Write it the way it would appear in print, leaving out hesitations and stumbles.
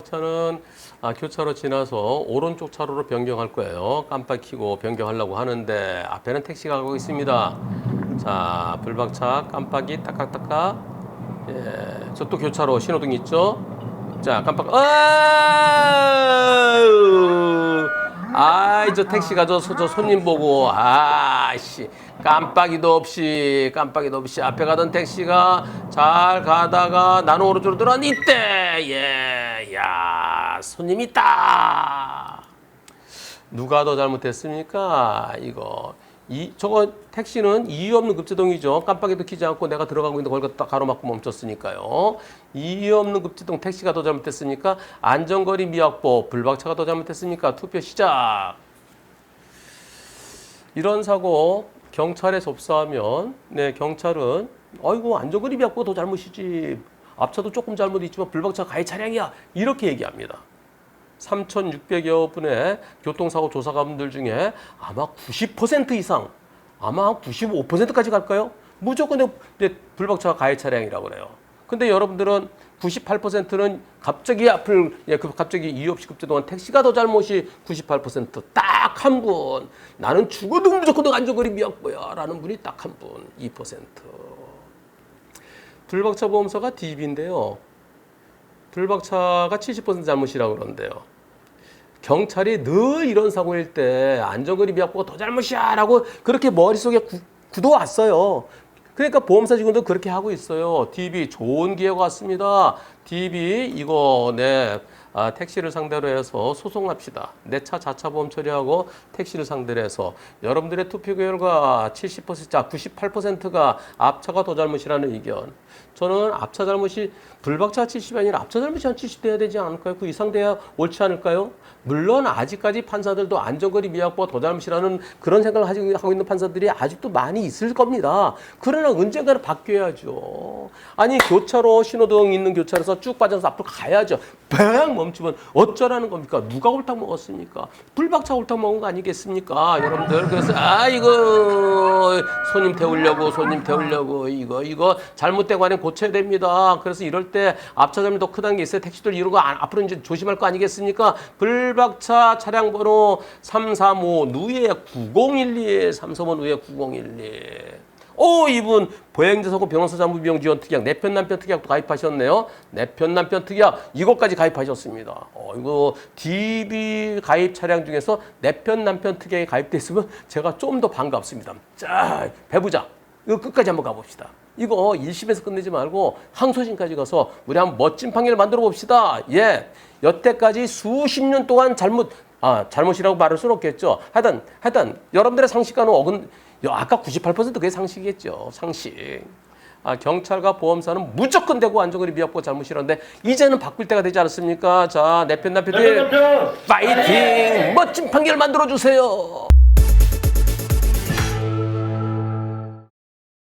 차는 교차로 지나서 오른쪽 차로로 변경할 거예요. 깜빡 켜고 변경하려고 하는데 앞에는 택시가 가고 있습니다. 자, 불박차 깜빡이 딱딱딱딱. 예, 저 또 교차로 신호등 있죠? 자, 깜빡. 저 택시가 저 손님 보고 깜빡이도 없이 앞에 가던 택시가 잘 가다가 나는 오른쪽으로 들어왔는데 이때 손님 있다. 누가 더 잘못했습니까? 저거 택시는 이유 없는 급제동이죠. 깜빡이도 켜지 않고 내가 들어가고 있는데 거기다 가로막고 멈췄으니까요. 이유 없는 급제동 택시가 더 잘못했습니까? 안전거리 미확보 불박차가 더 잘못했습니까? 투표 시작. 이런 사고 경찰에 접수하면 경찰은 안전거리 미확보가 더 잘못이지. 앞차도 조금 잘못이 있지만 불박차가 가해 차량이야. 이렇게 얘기합니다. 3,600여 분의 교통사고 조사관들 중에 아마 90% 이상, 아마 한 95%까지 갈까요? 무조건 불박차가 가해 차량이라고 그래요. 근데 여러분들은 98%는 갑자기 갑자기 이유 없이 급제동한 택시가 더 잘못이 98%. 딱 한 분. 나는 죽어도 무조건 안전거리 미확보야. 라는 분이 딱 한 분. 2%. 불박차 보험사가 DB인데요. 불박차가 70% 잘못이라고 그러는데요. 경찰이 늘 이런 사고일 때 안전거리 미확보가 더 잘못이야 라고 그렇게 머릿속에 굳어왔어요. 그러니까 보험사 직원도 그렇게 하고 있어요. DB 좋은 기회가 왔습니다. DB 택시를 상대로 해서 소송합시다. 내 차 자차 보험 처리하고 택시를 상대로 해서 여러분들의 투표 결과 98%가 앞차가 더 잘못이라는 의견. 저는 앞차 잘못이 불박차가 70이 아니라 앞차 잘못이 한 70 돼야 되지 않을까요? 그 이상 돼야 옳지 않을까요? 물론 아직까지 판사들도 안전거리 미확보가 더 잘못이라는 그런 생각을 하고 있는 판사들이 아직도 많이 있을 겁니다. 그러나 언젠가는 바뀌어야죠. 아니 교차로 신호등 있는 교차로에서 쭉 빠져서 앞으로 가야죠. 뱅 멈추면 어쩌라는 겁니까? 누가 홀딱 먹었습니까? 불박차 홀딱 먹은 거 아니겠습니까? 여러분들 그래서 손님 태우려고 이거 잘못되고 하면 고쳐야 됩니다. 그래서 이럴 때 앞차 잘못이 더 크다는 게 있어요. 택시들 이런 거 앞으로 이제 조심할 거 아니겠습니까? 불박차 차량 번호 335 누에 9012 335 누에 9012. 이분 보행자사고 병원사 잔부 비용 지원 특약 내편 남편 특약도 가입하셨네요. 내편 남편 특약 이것까지 가입하셨습니다. 이거 DB 가입 차량 중에서 내편 남편 특약에 가입돼 있으면 제가 좀 더 반갑습니다. 자, 배부자. 이거 끝까지 한번 가봅시다. 이거 1심에서 끝내지 말고 항소심까지 가서 우리 한번 멋진 판결을 만들어 봅시다. 여태까지 수십 년 동안 잘못이라고 말할 수는 없겠죠. 하여튼 여러분들의 상식과는 아까 98% 그게 상식이겠죠. 상식. 경찰과 보험사는 무조건 대고 안전거리 미확보 잘못이라는데 이제는 바꿀 때가 되지 않았습니까? 자, 내편 파이팅! 멋진 판결 만들어 주세요.